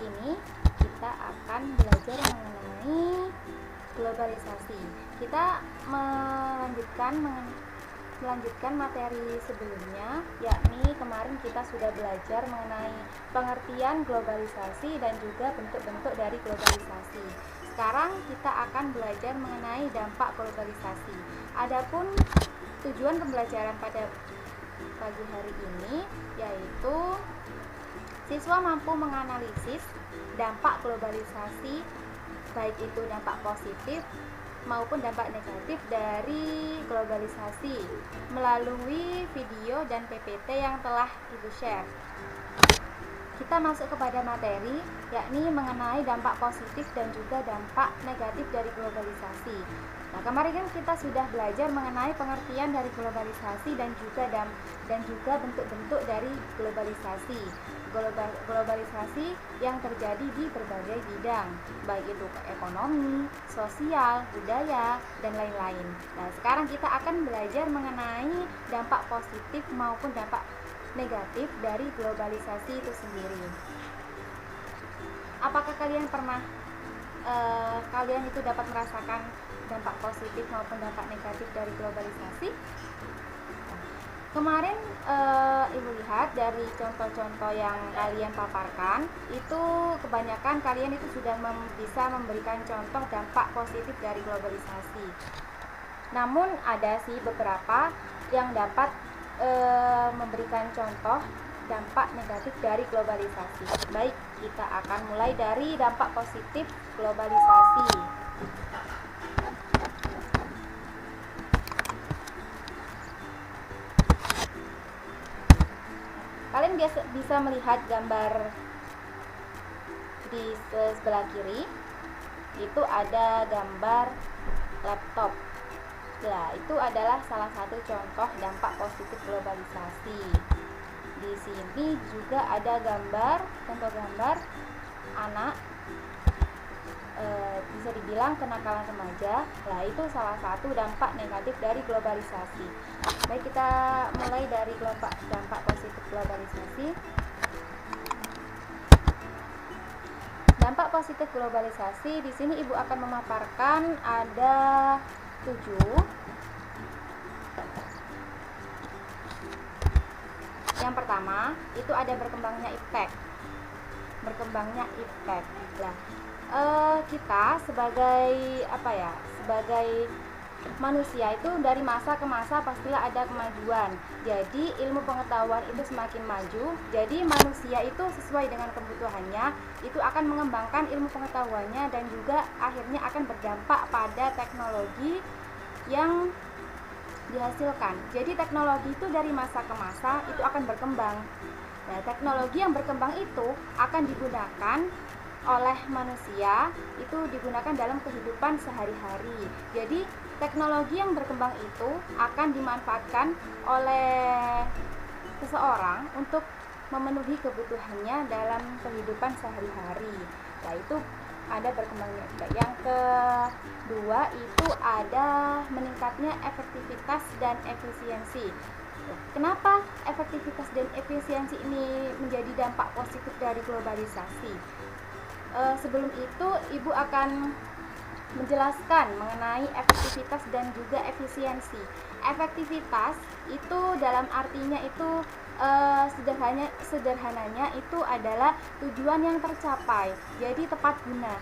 ini kita akan belajar mengenai globalisasi. Kita melanjutkan materi sebelumnya, yakni kemarin kita sudah belajar mengenai pengertian globalisasi dan juga bentuk-bentuk dari globalisasi. Sekarang kita akan belajar mengenai dampak globalisasi. Adapun tujuan pembelajaran pada pagi hari ini yaitu siswa mampu menganalisis dampak globalisasi, baik itu dampak positif maupun dampak negatif dari globalisasi melalui video dan PPT yang telah Ibu share. Kita masuk kepada materi, yakni mengenai dampak positif dan juga dampak negatif dari globalisasi. Nah, kemarin kan kita sudah belajar mengenai pengertian dari globalisasi dan juga bentuk-bentuk dari globalisasi. Globalisasi yang terjadi di berbagai bidang, baik itu ekonomi, sosial, budaya, dan lain-lain. Nah, sekarang kita akan belajar mengenai dampak positif maupun dampak negatif dari globalisasi itu sendiri. Apakah kalian itu dapat merasakan dampak positif maupun dampak negatif dari globalisasi? Kemarin Ibu lihat dari contoh-contoh yang kalian paparkan, itu kebanyakan kalian itu sudah bisa memberikan contoh dampak positif dari globalisasi. Namun ada sih beberapa yang dapat memberikan contoh dampak negatif dari globalisasi. Baik, kita akan mulai dari dampak positif globalisasi. Kalian bisa melihat gambar di sebelah kiri. Itu ada gambar laptop. Nah, itu adalah salah satu contoh dampak positif globalisasi. Di sini juga ada contoh gambar anak, bisa dibilang kenakalan remaja. Nah, itu salah satu dampak negatif dari globalisasi. Baik, kita mulai dari dampak positif globalisasi. Dampak positif globalisasi, di sini Ibu akan memaparkan ada 7. Yang pertama, itu ada berkembangnya iptek. Nah, kita sebagai manusia itu dari masa ke masa pastilah ada kemajuan. Jadi ilmu pengetahuan itu semakin maju. Jadi manusia itu sesuai dengan kebutuhannya itu akan mengembangkan ilmu pengetahuannya dan juga akhirnya akan berdampak pada teknologi yang dihasilkan. Jadi teknologi itu dari masa ke masa itu akan berkembang. Nah, teknologi yang berkembang itu akan digunakan oleh manusia, itu digunakan dalam kehidupan sehari-hari. Jadi teknologi yang berkembang itu akan dimanfaatkan oleh seseorang untuk memenuhi kebutuhannya dalam kehidupan sehari-hari. Nah, itu ada berkembangnya. Yang kedua itu ada meningkatnya efektivitas dan efisiensi. Kenapa efektivitas dan efisiensi ini menjadi dampak positif dari globalisasi? Sebelum itu Ibu akan menjelaskan mengenai efektivitas dan juga efisiensi. Efektivitas itu dalam artinya itu sederhananya itu adalah tujuan yang tercapai, jadi tepat guna.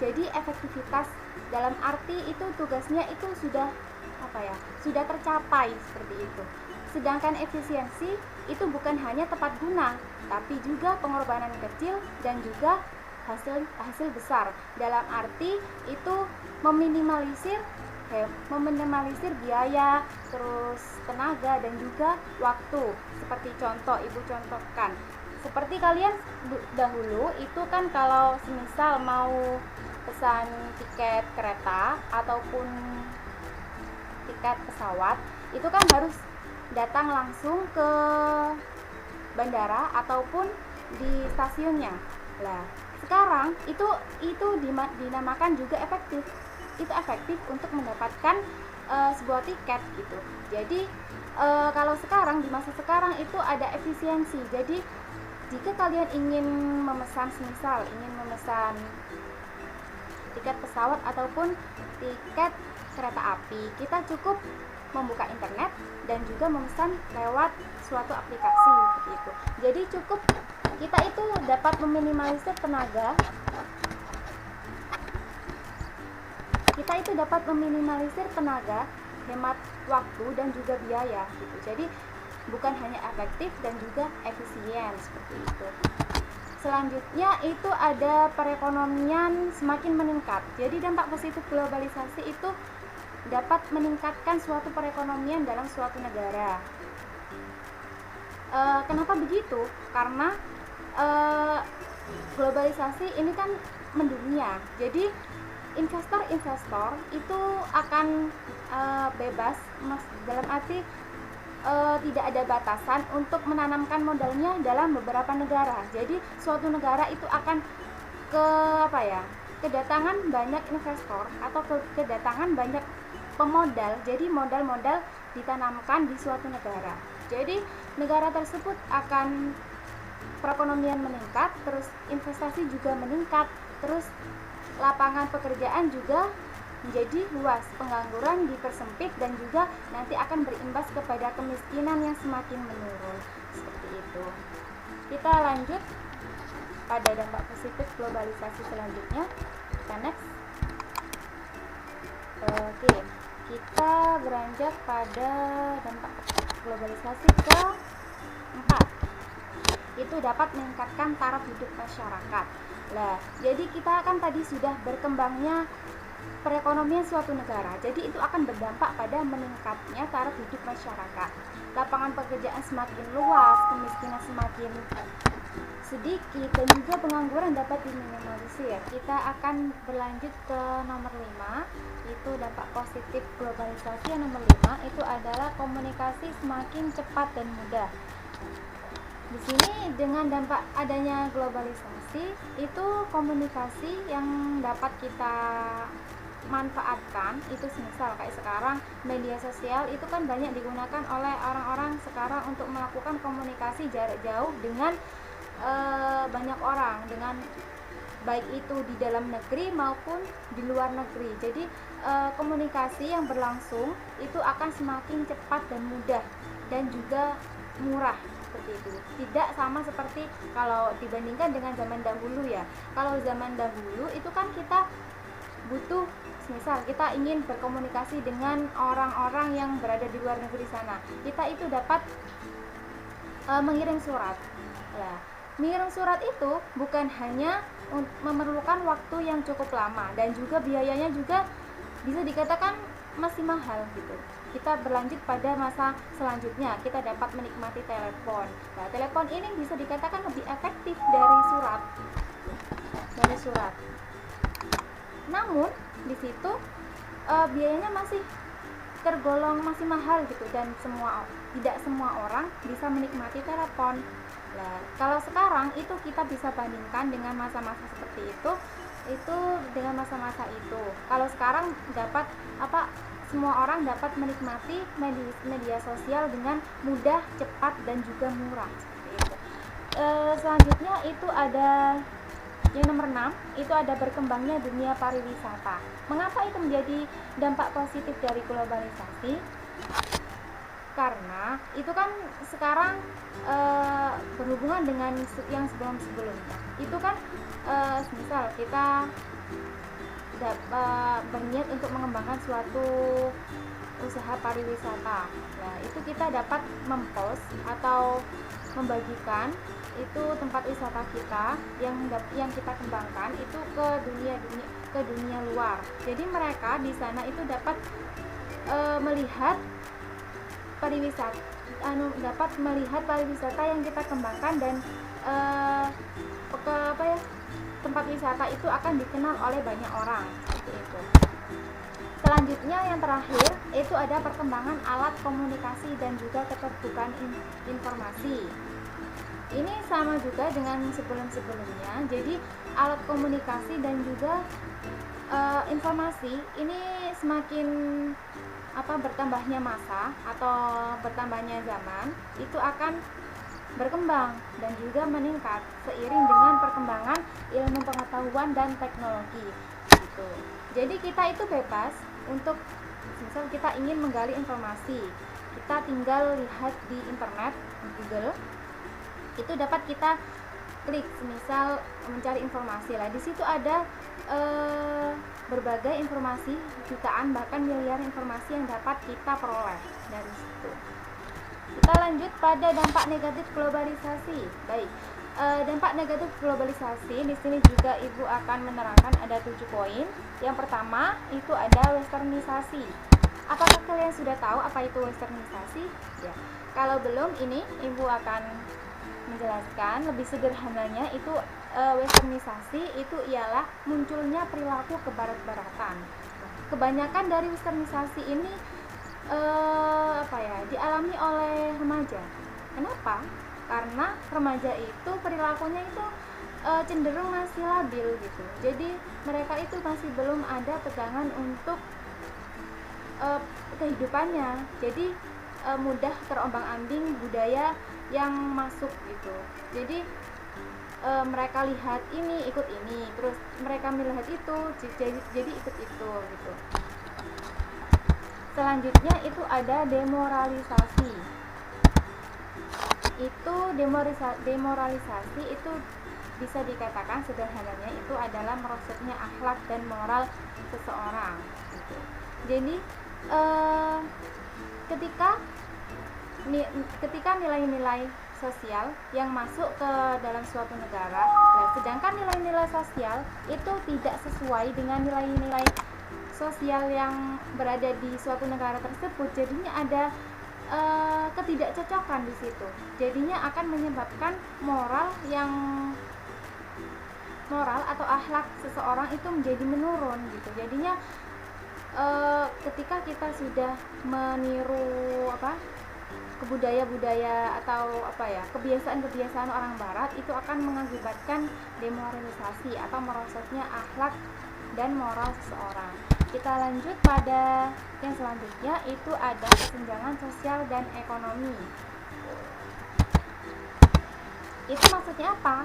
Jadi efektivitas dalam arti itu tugasnya itu sudah tercapai seperti itu. Sedangkan efisiensi itu bukan hanya tepat guna, tapi juga pengorbanan kecil dan juga hasil besar. Dalam arti itu meminimalisir biaya, terus tenaga dan juga waktu. Seperti contoh Ibu contohkan. Seperti kalian dahulu itu kan kalau semisal mau pesan tiket kereta ataupun tiket pesawat, itu kan harus datang langsung ke bandara ataupun di stasiunnya. Nah, sekarang itu dinamakan juga efektif. Itu efektif untuk mendapatkan sebuah tiket gitu. Jadi kalau sekarang di masa sekarang itu ada efisiensi. Jadi jika kalian ingin memesan, semisal ingin memesan tiket pesawat ataupun tiket kereta api, kita cukup membuka internet dan juga memesan lewat suatu aplikasi seperti itu. Jadi cukup kita itu dapat meminimalisir tenaga, hemat waktu dan juga biaya gitu. Jadi bukan hanya efektif dan juga efisien seperti itu. Selanjutnya itu ada perekonomian semakin meningkat. Jadi dampak positif globalisasi itu dapat meningkatkan suatu perekonomian dalam suatu negara. Kenapa begitu? Karena globalisasi ini kan mendunia. Jadi investor itu akan bebas, dalam arti tidak ada batasan untuk menanamkan modalnya dalam beberapa negara. Jadi suatu negara itu akan kedatangan banyak investor atau kedatangan banyak pemodal. Jadi modal-modal ditanamkan di suatu negara. Jadi negara tersebut akan perekonomian meningkat, terus investasi juga meningkat, terus lapangan pekerjaan juga menjadi luas, pengangguran dipersempit dan juga nanti akan berimbas kepada kemiskinan yang semakin menurun. Seperti itu. Kita lanjut pada dampak positif globalisasi selanjutnya. Kita next. Oke, kita beranjak pada dampak globalisasi ke-4. Itu dapat meningkatkan taraf hidup masyarakat. Nah, jadi kita kan tadi sudah berkembangnya perekonomian suatu negara. Jadi itu akan berdampak pada meningkatnya taraf hidup masyarakat. Lapangan pekerjaan semakin luas, kemiskinan semakin sedikit dan juga pengangguran dapat diminimalisir. Kita akan berlanjut ke nomor 5, itu dampak positif globalisasi. Yang nomor 5 itu adalah komunikasi semakin cepat dan mudah. Di sini dengan dampak adanya globalisasi itu komunikasi yang dapat kita manfaatkan itu semisal kayak sekarang media sosial itu kan banyak digunakan oleh orang-orang sekarang untuk melakukan komunikasi jarak jauh dengan banyak orang, dengan baik itu di dalam negeri maupun di luar negeri. Jadi komunikasi yang berlangsung itu akan semakin cepat dan mudah dan juga murah seperti itu. Tidak sama seperti kalau dibandingkan dengan zaman dahulu ya. Kalau zaman dahulu itu kan kita butuh, misal kita ingin berkomunikasi dengan orang-orang yang berada di luar negeri sana, kita itu dapat mengirim surat. Nah, mengirim surat itu bukan hanya memerlukan waktu yang cukup lama dan juga biayanya juga bisa dikatakan masih mahal gitu. Kita berlanjut pada masa selanjutnya, kita dapat menikmati telepon. Nah, telepon ini bisa dikatakan lebih efektif dari surat. Namun di situ biayanya masih tergolong masih mahal gitu dan tidak semua orang bisa menikmati telepon. Nah, kalau sekarang itu kita bisa bandingkan dengan masa-masa seperti itu dengan masa-masa itu. Kalau sekarang semua orang dapat menikmati media sosial dengan mudah, cepat dan juga murah seperti itu. Selanjutnya itu ada yang nomor 6, itu ada berkembangnya dunia pariwisata. Mengapa itu menjadi dampak positif dari globalisasi? Karena itu kan sekarang berhubungan dengan yang sebelum-sebelumnya. Itu kan misal kita berniat untuk mengembangkan suatu usaha pariwisata. Nah, itu kita dapat mempost atau membagikan itu tempat wisata kita yang kita kembangkan itu ke dunia luar. Jadi mereka di sana itu dapat melihat pariwisata yang kita kembangkan dan tempat wisata itu akan dikenal oleh banyak orang seperti itu. Selanjutnya yang terakhir itu ada perkembangan alat komunikasi dan juga keterbukaan informasi. Ini sama juga dengan sebelum-sebelumnya. Jadi alat komunikasi dan juga informasi ini semakin bertambahnya masa atau bertambahnya zaman itu akan berkembang dan juga meningkat seiring dengan perkembangan ilmu pengetahuan dan teknologi gitu. Jadi kita itu bebas untuk misal kita ingin menggali informasi, kita tinggal lihat di internet, di Google, itu dapat kita klik misal mencari informasi lah. Di situ ada berbagai informasi, jutaan bahkan miliar informasi yang dapat kita peroleh dari situ. Kita lanjut pada dampak negatif globalisasi. Baik, dampak negatif globalisasi di sini juga Ibu akan menerangkan ada 7 poin. Yang pertama itu ada westernisasi. Apakah kalian sudah tahu apa itu westernisasi? Ya. Kalau belum, ini Ibu akan menjelaskan lebih sederhananya. Itu westernisasi itu ialah munculnya perilaku kebarat-baratan. Kebanyakan dari westernisasi ini dialami oleh remaja. Kenapa? Karena remaja itu perilakunya itu cenderung masih labil gitu. Jadi mereka itu masih belum ada pegangan untuk kehidupannya. Jadi mudah terombang-ambing budaya yang masuk gitu. Jadi mereka lihat ini ikut ini, terus mereka melihat itu jadi ikut itu gitu. Selanjutnya itu ada demoralisasi. Itu demoralisasi itu bisa dikatakan sederhananya itu adalah merosotnya akhlak dan moral seseorang gitu. Jadi ketika nilai-nilai sosial yang masuk ke dalam suatu negara, sedangkan nilai-nilai sosial itu tidak sesuai dengan nilai-nilai sosial yang berada di suatu negara tersebut, jadinya ada ketidakcocokan di situ. Jadinya akan menyebabkan moral atau akhlak seseorang itu menjadi menurun gitu. Jadinya ketika kita sudah meniru budaya atau kebiasaan-kebiasaan orang barat, itu akan mengakibatkan demoralisasi atau merosotnya akhlak dan moral seseorang. Kita lanjut pada yang selanjutnya, itu ada kesenjangan sosial dan ekonomi. Itu maksudnya apa?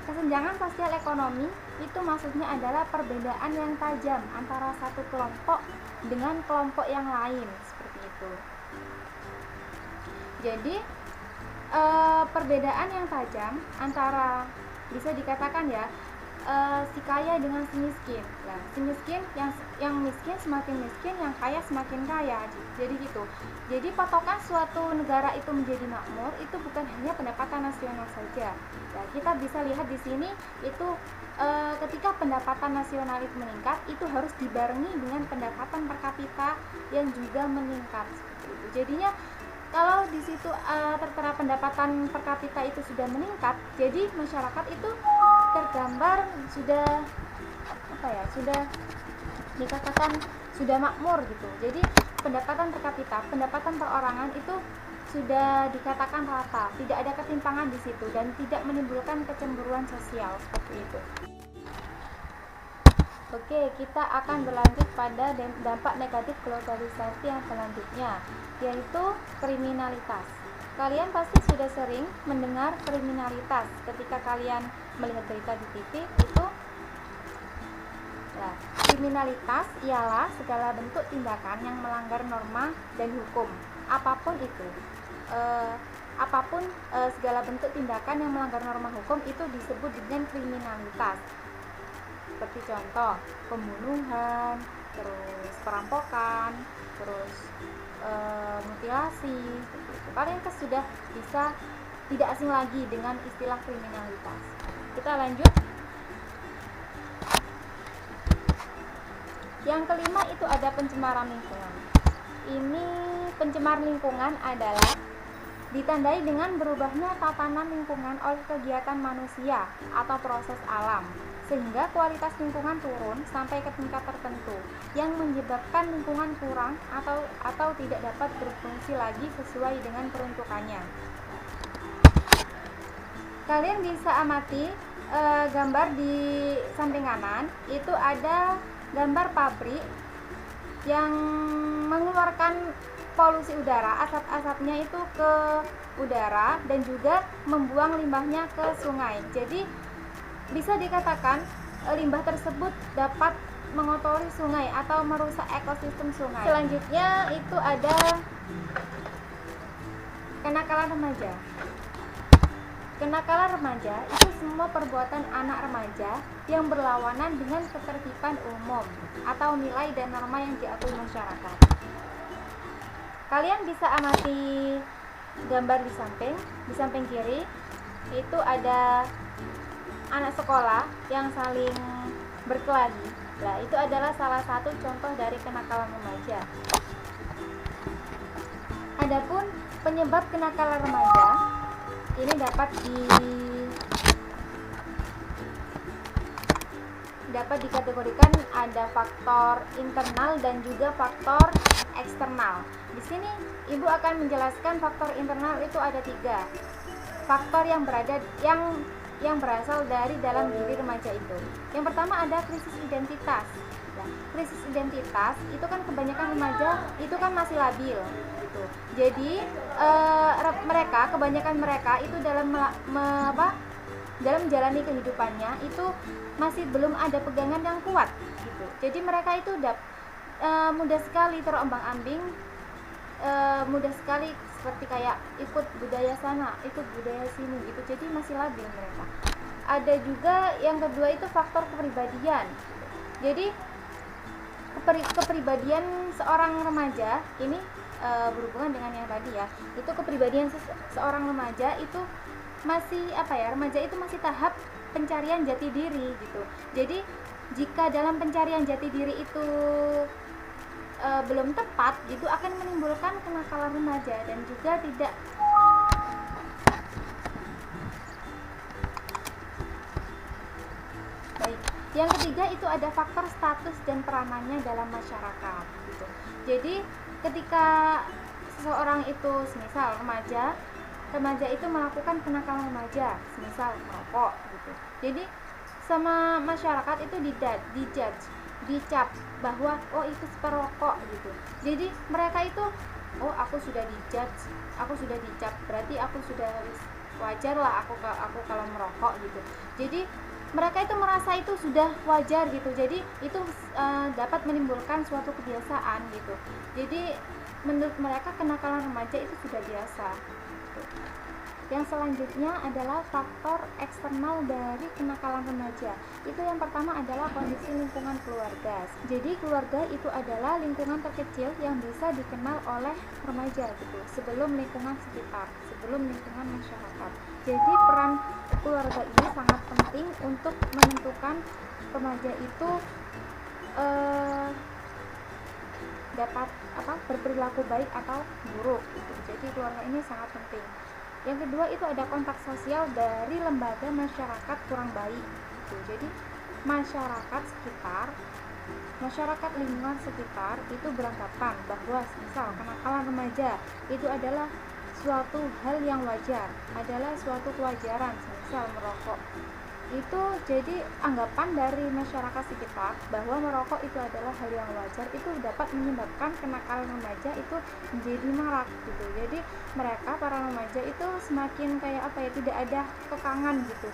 Kesenjangan sosial ekonomi itu maksudnya adalah perbedaan yang tajam antara satu kelompok dengan kelompok yang lain, seperti itu. Jadi perbedaan yang tajam antara, bisa dikatakan ya, si kaya dengan si miskin. Nah, si miskin yang miskin semakin miskin, yang kaya semakin kaya. Jadi gitu. Jadi patokan suatu negara itu menjadi makmur itu bukan hanya pendapatan nasional saja. Nah, kita bisa lihat di sini itu ketika pendapatan nasional itu meningkat, itu harus dibarengi dengan pendapatan per kapita yang juga meningkat. Seperti itu. Jadinya kalau di situ tertera pendapatan per kapita itu sudah meningkat, jadi masyarakat itu tergambar sudah dikatakan sudah makmur gitu. Jadi pendapatan per kapita, pendapatan perorangan itu sudah dikatakan rata, tidak ada ketimpangan di situ dan tidak menimbulkan kecemburuan sosial seperti itu. Oke, kita akan berlanjut pada dampak negatif globalisasi yang selanjutnya, yaitu kriminalitas. Kalian pasti sudah sering mendengar kriminalitas ketika kalian melihat berita di TV itu. Nah, kriminalitas ialah segala bentuk tindakan yang melanggar norma dan hukum, apapun itu. Segala bentuk tindakan yang melanggar norma hukum itu disebut dengan kriminalitas. Seperti contoh pembunuhan, terus perampokan, terus mutilasi. Kalian sudah bisa tidak asing lagi dengan istilah kriminalitas. Kita lanjut. Yang kelima itu ada pencemaran lingkungan. Ini pencemar lingkungan adalah ditandai dengan berubahnya tatanan lingkungan oleh kegiatan manusia atau proses alam, sehingga kualitas lingkungan turun sampai ke tingkat tertentu yang menyebabkan lingkungan kurang atau tidak dapat berfungsi lagi sesuai dengan peruntukannya. Kalian bisa amati gambar di samping kanan, itu ada gambar pabrik yang mengeluarkan polusi udara, asap-asapnya itu ke udara dan juga membuang limbahnya ke sungai. Jadi bisa dikatakan limbah tersebut dapat mengotori sungai atau merusak ekosistem sungai. Selanjutnya itu ada kenakalan remaja. Kenakalan remaja itu semua perbuatan anak remaja yang berlawanan dengan ketertiban umum atau nilai dan norma yang diakui masyarakat. Kalian bisa amati gambar di samping kiri itu ada anak sekolah yang saling berkelahi. Nah, itu adalah salah satu contoh dari kenakalan remaja. Adapun penyebab kenakalan remaja ini dapat dikategorikan ada faktor internal dan juga faktor eksternal. Di sini Ibu akan menjelaskan faktor internal itu ada 3 faktor yang berasal dari dalam diri remaja itu. Yang pertama ada krisis identitas. Nah, krisis identitas itu kan kebanyakan remaja itu kan masih labil gitu. Jadi kebanyakan mereka itu dalam menjalani kehidupannya itu masih belum ada pegangan yang kuat gitu. Jadi mereka itu mudah sekali terombang-ambing, mudah sekali seperti kayak ikut budaya sana, ikut budaya sini gitu. Jadi masih labil mereka. Ada juga yang kedua itu faktor kepribadian. Jadi kepribadian seorang remaja ini berhubungan dengan yang tadi ya. Itu kepribadian seorang remaja itu masih remaja itu masih tahap pencarian jati diri gitu. Jadi jika dalam pencarian jati diri itu belum tepat, itu akan menimbulkan kenakalan remaja dan juga tidak baik. Yang ketiga itu ada faktor status dan peranannya dalam masyarakat gitu. Jadi ketika seseorang itu semisal remaja itu melakukan kenakalan remaja, semisal merokok gitu. Jadi sama masyarakat itu dicap bahwa oh itu perokok gitu. Jadi mereka itu aku sudah dicap, berarti aku sudah wajar lah aku kalau merokok gitu. Jadi mereka itu merasa itu sudah wajar gitu. Jadi itu dapat menimbulkan suatu kebiasaan gitu. Jadi menurut mereka kenakalan remaja itu sudah biasa gitu. Yang selanjutnya adalah faktor eksternal dari kenakalan remaja. Itu yang pertama adalah kondisi lingkungan keluarga. Jadi keluarga itu adalah lingkungan terkecil yang bisa dikenal oleh remaja gitu, sebelum lingkungan sekitar, sebelum lingkungan masyarakat. Jadi peran keluarga ini sangat penting untuk menentukan remaja itu dapat berperilaku baik atau buruk gitu. Jadi keluarga ini sangat penting. Yang kedua itu ada kontak sosial dari lembaga masyarakat kurang baik gitu. Jadi masyarakat lingkungan sekitar itu beranggapan bahwa misal kenakalan remaja itu adalah suatu hal yang wajar, adalah suatu kewajaran, misal merokok. Itu jadi anggapan dari masyarakat sekitar bahwa merokok itu adalah hal yang wajar, itu dapat menyebabkan kenakalan remaja itu menjadi marak gitu. Jadi mereka para remaja itu semakin tidak ada kekangan gitu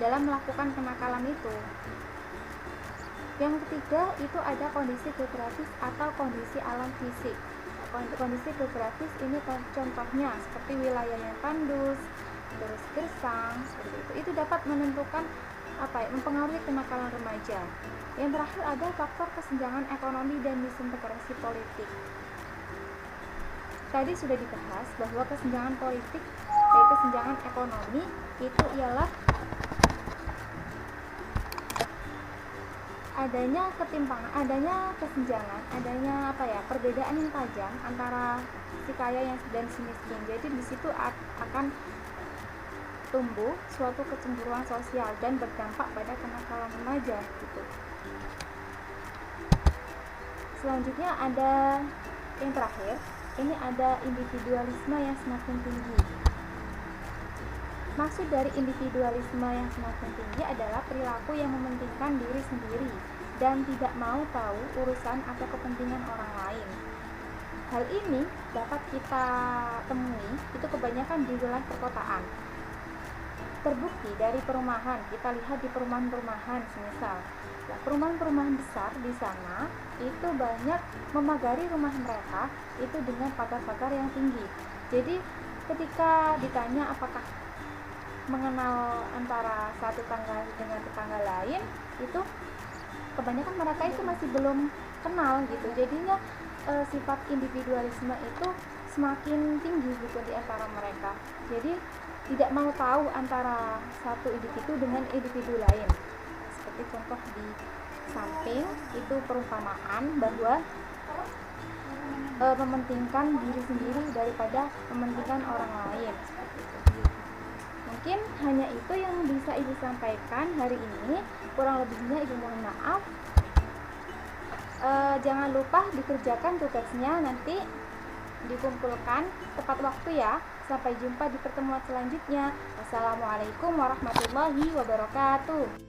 dalam melakukan kenakalan itu. Yang ketiga itu ada kondisi geografis atau kondisi alam fisik. Kondisi geografis ini contohnya seperti wilayah yang tandus, terus gersang, seperti itu dapat menentukan mempengaruhi kenakalan remaja. Yang terakhir ada faktor kesenjangan ekonomi dan disintegrasi politik. Tadi sudah dibahas bahwa kesenjangan politik dan kesenjangan ekonomi itu ialah adanya ketimpangan, adanya kesenjangan, adanya perbedaan yang tajam antara si kaya dan si miskin. Jadi di situ akan tumbuh suatu kecemburuan sosial dan berdampak pada kenakalan remaja gitu. Selanjutnya ada yang terakhir, ini ada individualisme yang semakin tinggi. Maksud dari individualisme yang semakin tinggi adalah perilaku yang mementingkan diri sendiri dan tidak mau tahu urusan atau kepentingan orang lain. Hal ini dapat kita temui itu kebanyakan di wilayah perkotaan. Terbukti dari perumahan, kita lihat di perumahan-perumahan semisal perumahan-perumahan besar di sana itu banyak memagari rumah mereka itu dengan pagar-pagar yang tinggi. Jadi ketika ditanya apakah mengenal antara satu tangga dengan tetangga lain, itu kebanyakan mereka itu masih belum kenal gitu. Jadinya sifat individualisme itu semakin tinggi gitu di antara mereka. Jadi tidak mau tahu antara satu individu dengan individu lain. Seperti contoh di samping itu perumpamaan bahwa mementingkan diri sendiri daripada mementingkan orang lain. Mungkin hanya itu yang bisa Ibu sampaikan hari ini. Kurang lebihnya Ibu mohon maaf. Jangan lupa dikerjakan tugasnya, nanti dikumpulkan tepat waktu ya. Sampai jumpa di pertemuan selanjutnya. Wassalamualaikum warahmatullahi wabarakatuh.